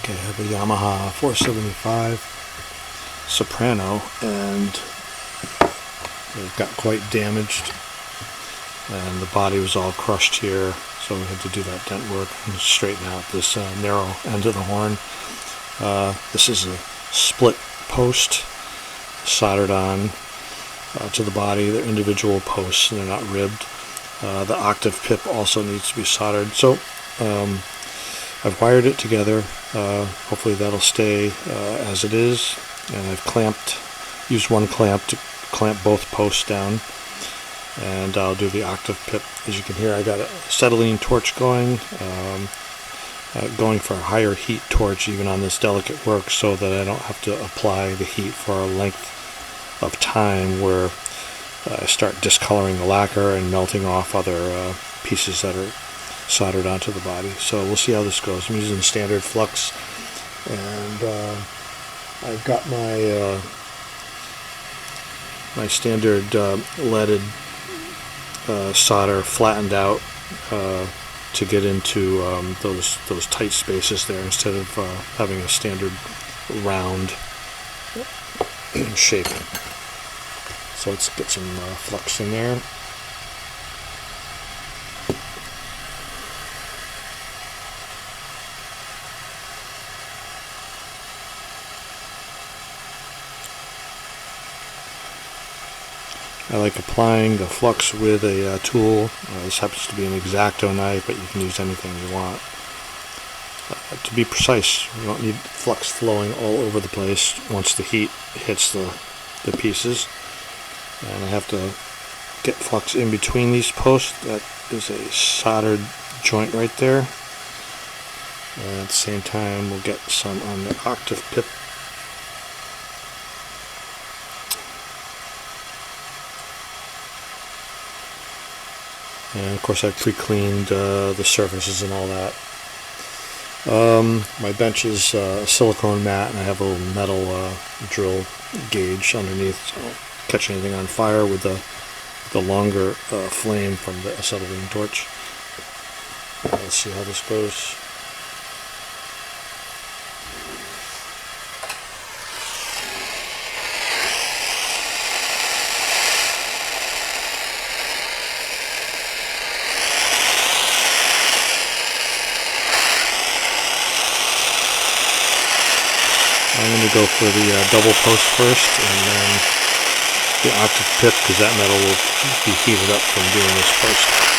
Okay, I have a Yamaha 475 soprano, and it got quite damaged, and the body was all crushed here, so we had to do that dent work and straighten out this narrow end of the horn. This is a split post soldered on to the body. They're individual posts and they're not ribbed. The octave pip also needs to be soldered. So I've wired it together. Hopefully that'll stay as it is. And I've used one clamp to clamp both posts down. And I'll do the octave pip. As you can hear, I got a acetylene torch going. Going for a higher heat torch even on this delicate work, so that I don't have to apply the heat for a length of time where I start discoloring the lacquer and melting off other pieces that are soldered onto the body. So we'll see how this goes. I'm using standard flux, and I've got my my standard leaded solder flattened out to get into those tight spaces there, instead of having a standard round shape. So let's get some flux in there. I like applying the flux with a tool. This happens to be an X-Acto knife, but you can use anything you want. To be precise, you don't need flux flowing all over the place once the heat hits the pieces. And I have to get flux in between these posts. That is a soldered joint right there. And at the same time, we'll get some on the octave pip. And of course I've pre-cleaned the surfaces and all that. My bench is a silicone mat, and I have a little metal drill gauge underneath, so I don't catch anything on fire with the longer flame from the acetylene torch. Let's see how this goes. I'm going to go for the double post first, and then the octave pip, because that metal will be heated up from doing this post.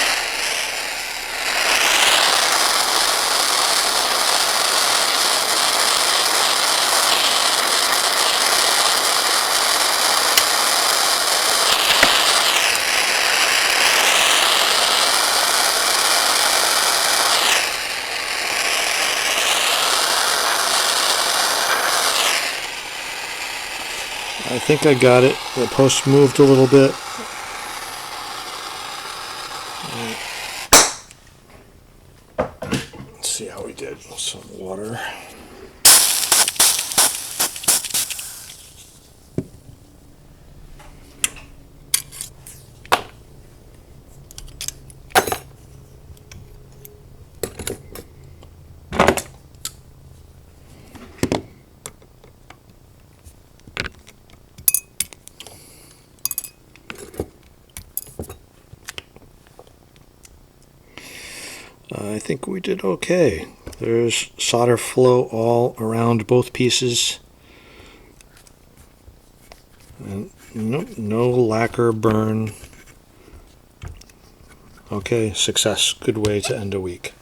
I think I got it. The post moved a little bit. Let's see how we did. Some water. I think we did okay. There's solder flow all around both pieces. And no lacquer burn. Okay, success. Good way to end a week.